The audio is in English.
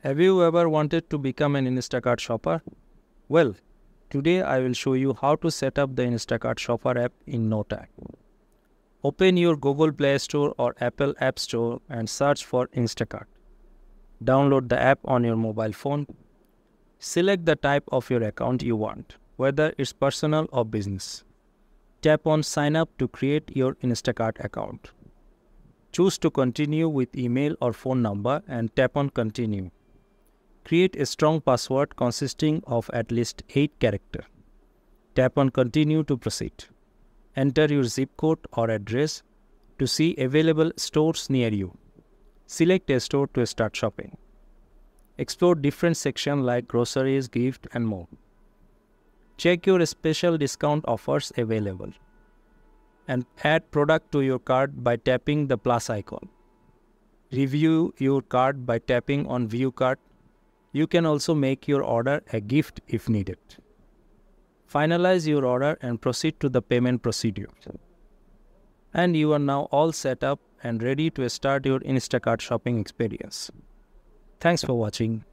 Have you ever wanted to become an Instacart shopper? Well, today I will show you how to set up the Instacart shopper app in no time. Open your Google Play Store or Apple App Store and search for Instacart. Download the app on your mobile phone. Select the type of your account you want, whether it's personal or business. Tap on Sign Up to create your Instacart account. Choose to continue with email or phone number and tap on Continue. Create a strong password consisting of at least 8 characters. Tap on Continue to proceed. Enter your zip code or address to see available stores near you. Select a store to start shopping. Explore different sections like groceries, gift, and more. Check your special discount offers available. And add product to your cart by tapping the plus icon. Review your cart by tapping on View Cart. You can also make your order a gift if needed. Finalize your order and proceed to the payment procedure. And you are now all set up and ready to start your Instacart shopping experience. Thanks for watching.